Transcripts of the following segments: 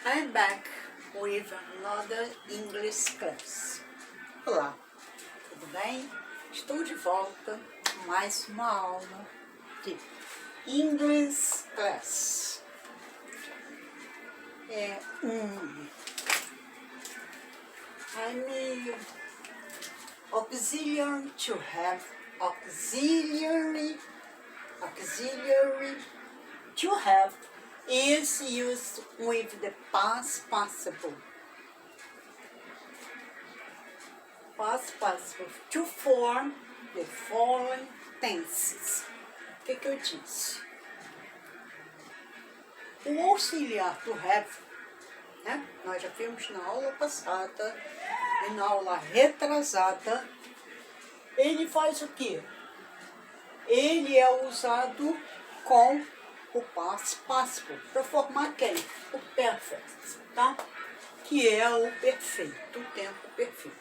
I'm back with another English class. Olá, tudo bem? Estou de volta com mais uma aula de English class. I'm auxiliary to have, auxiliary to have is used with the past participle. Past participle to form the following tenses. O que eu disse? O auxiliar to have, né? Nós já vimos na aula passada e na aula retrasada, ele faz o quê? Ele é usado com o past participle para formar quem? O perfect, tá? Que é o perfeito, o tempo perfeito.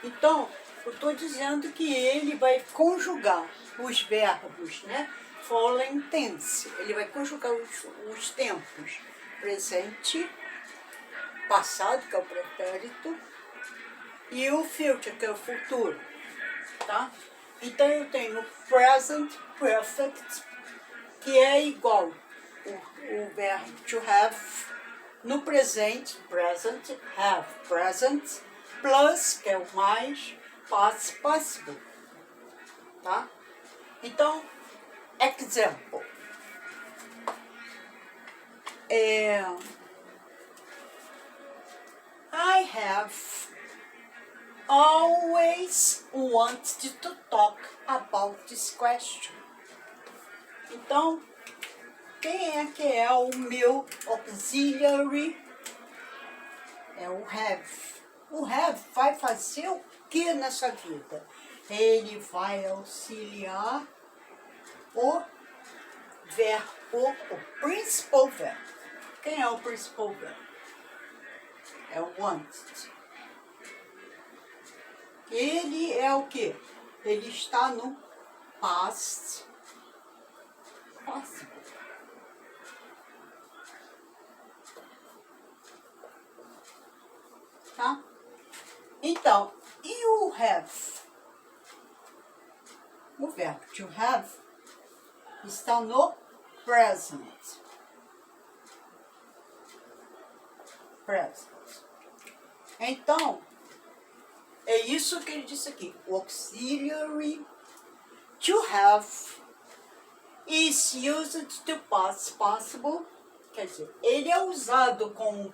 Então, eu estou dizendo que ele vai conjugar os verbos, né? Following tense. Ele vai conjugar os tempos presente, passado, que é o pretérito, e o future, que é o futuro, tá? Então, eu tenho present perfect, que é igual o verbo to have no presente, present, have, present, plus, que é o mais, past participle, tá? Então, example. I have always wanted to talk about this question. Então, quem é que é o meu auxiliary? É o have. O have vai fazer o que nessa vida? Ele vai auxiliar o verbo, o principal verb. Quem é o principal verb? É o wanted. Ele é o quê? Ele está no past participle. Tá? Então, e o have? O verbo to have está no present. Present. Então, é isso que ele disse aqui. O auxiliary to have is used to past participle. Quer dizer, ele é usado com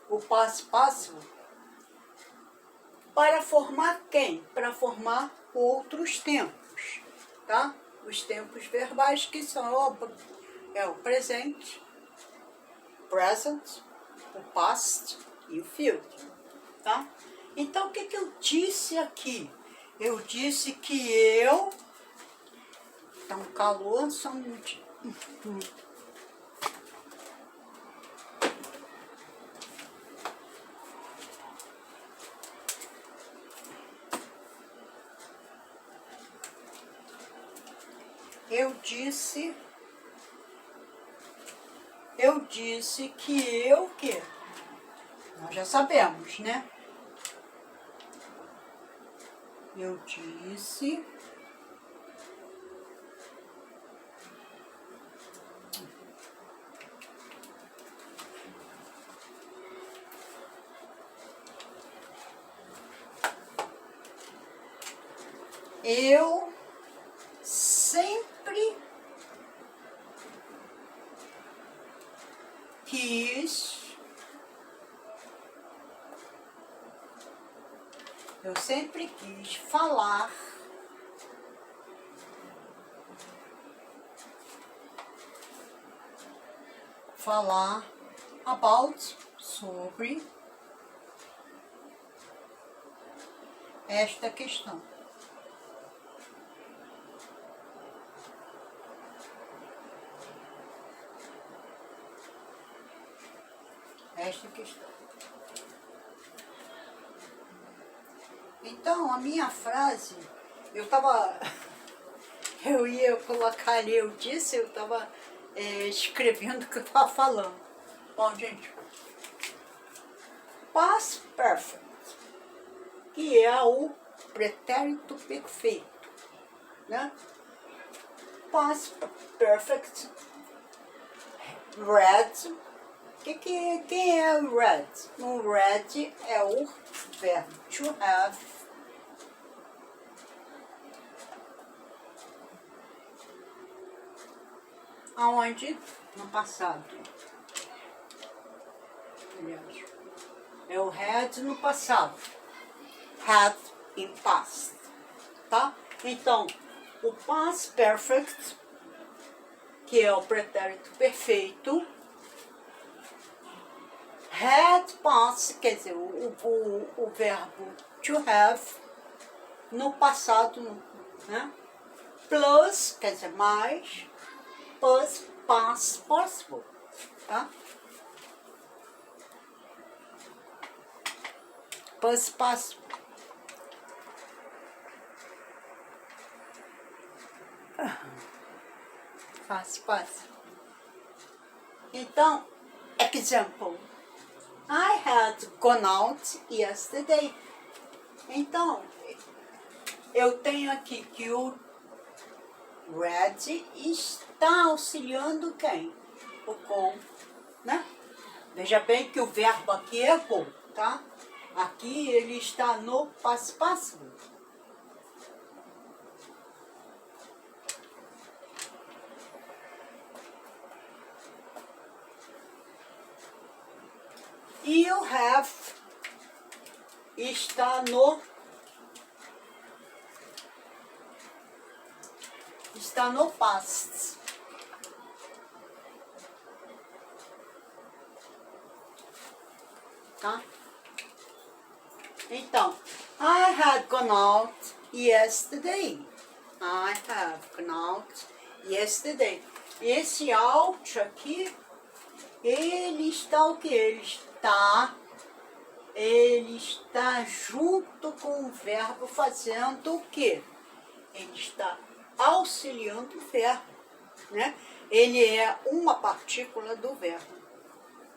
o past participle para formar quem? Para formar outros tempos, tá? Os tempos verbais que são o presente, present, o past e o future, tá? Então, o que eu disse aqui? Eu disse que eu... Tá um calor, só um minutinho. Eu disse que eu o quê? Nós já sabemos, né? Eu disse eu sempre quis falar about, sobre esta questão. Esta questão. Então, a minha frase, eu ia colocar ali, eu estava escrevendo o que eu estava falando. Bom, gente, past perfect, que é o pretérito perfeito, né? Past perfect, read. Quem é o read? O read é o verbo to have. Aonde? No passado. Aliás, é o had no passado. Had in past. Tá? Então, o past perfect, que é o pretérito perfeito, had past, quer dizer, o verbo to have no passado, né? Plus, quer dizer, mais, plus past possible, tá? Plus possible. Past possible. Então, example. I had gone out yesterday. Então, eu tenho aqui que o read está auxiliando quem? O com, né? Veja bem que o verbo aqui é go, tá? Aqui ele está no past possible. E o have está no past. Tá? Então, I had gone out yesterday. I have gone out yesterday. Esse out aqui, ele está o que? Ele está junto com o verbo fazendo o quê? Ele está auxiliando o verbo, né? Ele é uma partícula do verbo,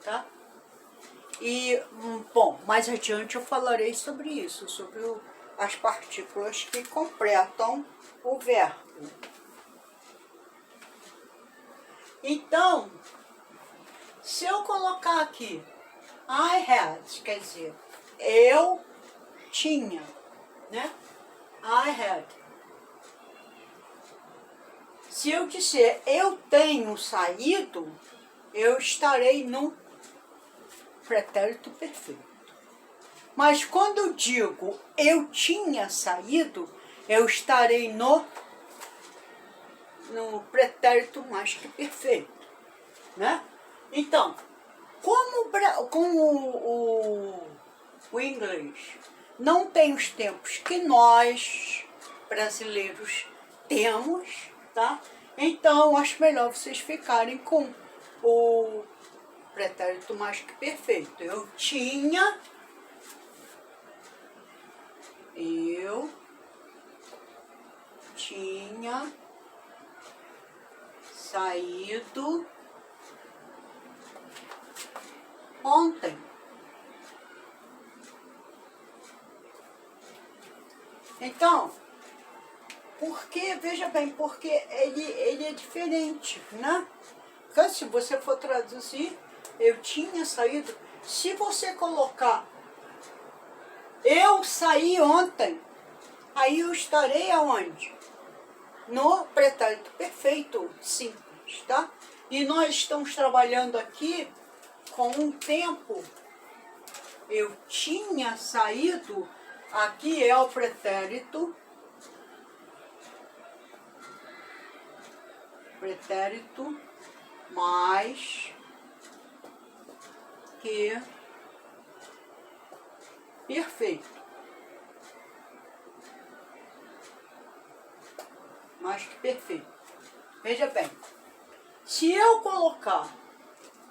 tá? E, bom, mais adiante eu falarei sobre isso, sobre as partículas que completam o verbo. Então, se eu colocar aqui I had, quer dizer, eu tinha, né? I had. Se eu disser eu tenho saído, eu estarei no pretérito perfeito. Mas quando eu digo eu tinha saído, eu estarei no pretérito mais que perfeito, né? Então, como o inglês não tem os tempos que nós, brasileiros, temos, tá? Então, acho melhor vocês ficarem com o pretérito mais que perfeito. Eu tinha saído ontem. Então, porque, veja bem, porque ele é diferente, né? Porque se você for traduzir, eu tinha saído, se você colocar eu saí ontem, aí eu estarei aonde? No pretérito perfeito simples, tá? E nós estamos trabalhando aqui com um tempo. Eu tinha saído, aqui é o pretérito mais que perfeito. Mais que perfeito. Veja bem, se eu colocar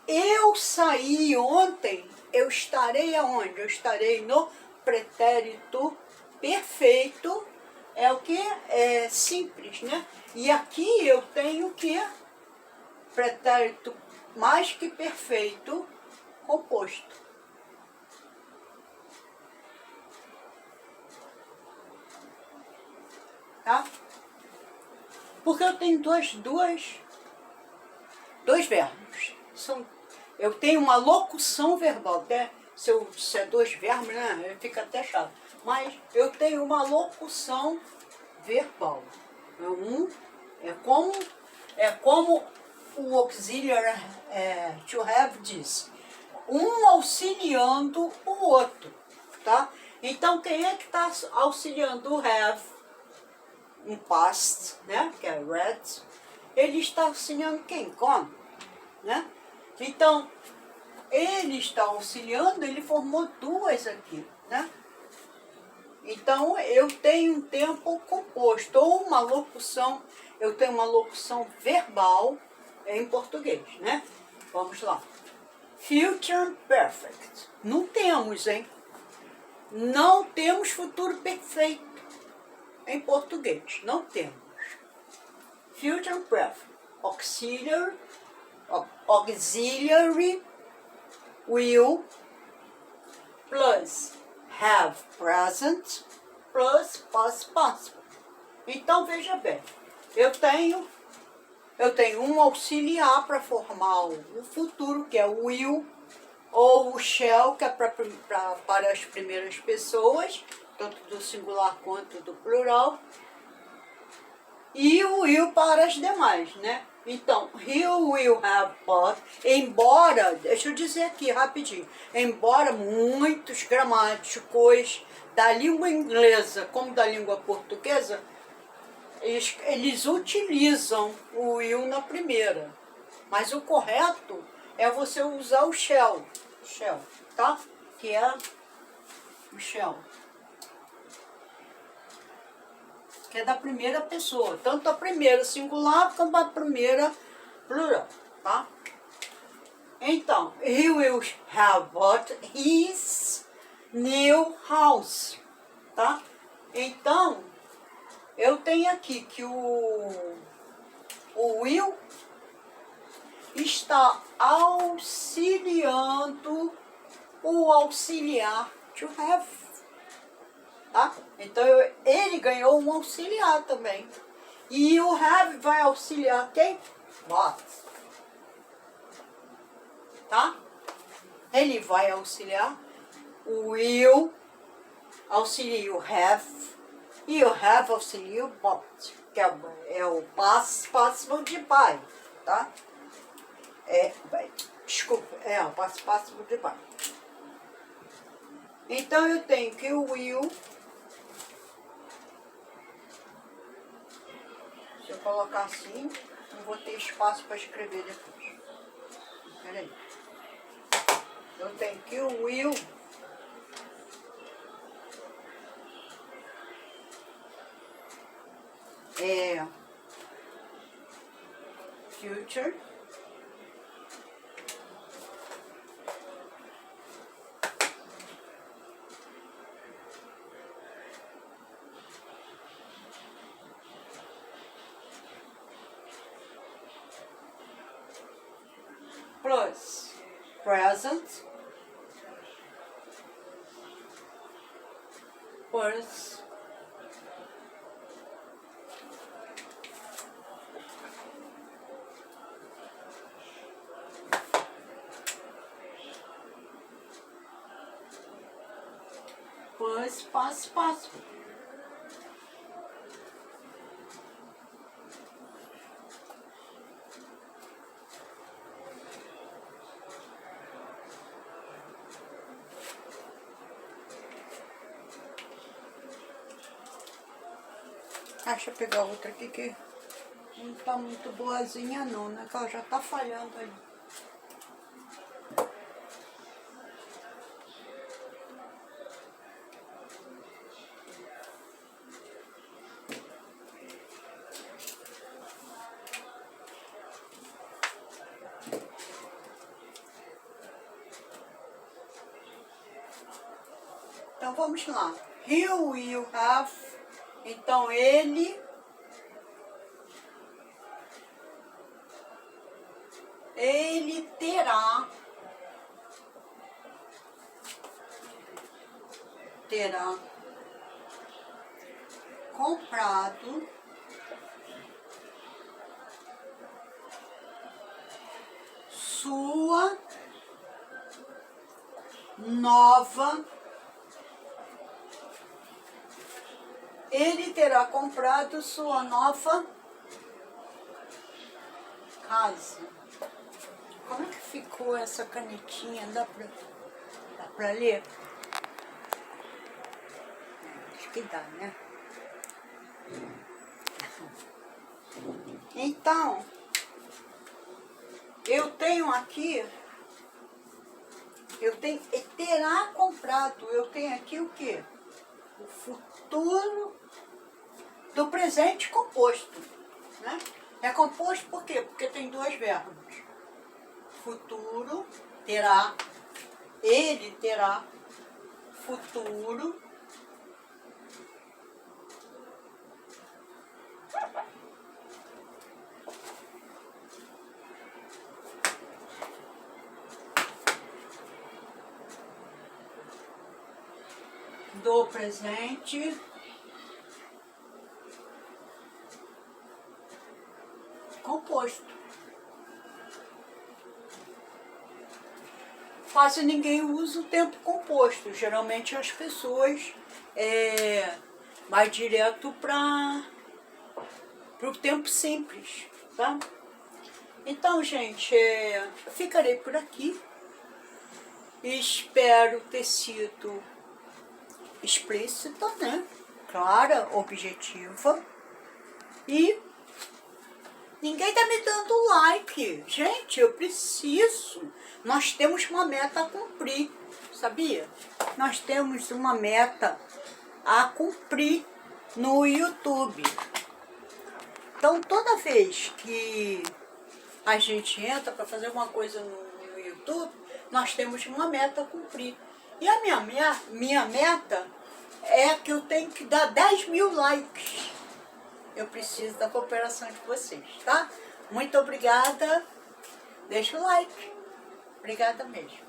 eu saí ontem, eu estarei aonde? Eu estarei no pretérito perfeito, é o que? É simples, né? E aqui eu tenho o que? Pretérito mais que perfeito, composto. Tá? Porque eu tenho dois verbos. Eu tenho uma locução verbal, até se é dois verbos, né, fica até chato. Mas eu tenho uma locução verbal. É como o auxiliar to have diz. Um auxiliando o outro, tá? Então, quem é que está auxiliando o have em past, né? Que é read. Ele está auxiliando quem? Gone, né? Então, ele está auxiliando, ele formou duas aqui, né? Então, eu tenho um tempo composto, ou uma locução, eu tenho uma locução verbal em português, né? Vamos lá. Future Perfect. Não temos, hein? Não temos futuro perfeito em português. Não temos. Future Perfect. Auxiliary will plus have present plus past participle. Então, veja bem. Eu tenho um auxiliar para formar o futuro, que é o will, ou o shall, que é para as primeiras pessoas, tanto do singular quanto do plural, e o will para as demais, né? Então, he will have bought, embora, deixa eu dizer aqui rapidinho, embora muitos gramáticos da língua inglesa como da língua portuguesa, eles utilizam o will na primeira, mas o correto é você usar o shall, tá? Que é o shall, que é da primeira pessoa, tanto a primeira singular como a primeira plural, tá? Então, he will have bought his new house, tá? Então, eu tenho aqui que o will está auxiliando o auxiliar to have, tá? Então, ele ganhou um auxiliar também. E o have vai auxiliar quem? Bought. Tá? Ele vai auxiliar o will, auxilia o have, e o have auxilia o bought, que é o past participle de buy, tá? O past participle de buy. Então eu tenho que o will, se eu colocar assim, não vou ter espaço para escrever depois. Peraí. Eu tenho que o will future plus present plus past participle. Deixa eu pegar outra aqui que não tá muito boazinha não, né? Que ela já tá falhando aí. Então vamos lá. He will have. Então ele terá terá comprado sua nova, ele terá comprado sua nova casa. Como é que ficou essa canetinha? Dá pra ler? Acho que dá, né? Então, eu tenho aqui, terá comprado, eu tenho aqui o quê? O futuro do presente composto, né? É composto por quê? Porque tem dois verbos. Futuro terá, ele terá, futuro do presente composto. Quase ninguém usa o tempo composto. Geralmente as pessoas vai direto para o tempo simples, tá? Então, gente, eu ficarei por aqui. Espero ter sido explícita, né? Clara, objetiva. E ninguém tá me dando like. Gente, eu preciso. Nós temos uma meta a cumprir, sabia? Nós temos uma meta a cumprir no YouTube. Então, toda vez que a gente entra para fazer uma coisa no YouTube, nós temos uma meta a cumprir. E a minha meta é que eu tenho que dar 10 mil likes. Eu preciso da cooperação de vocês, tá? Muito obrigada. Deixa o like. Obrigada mesmo.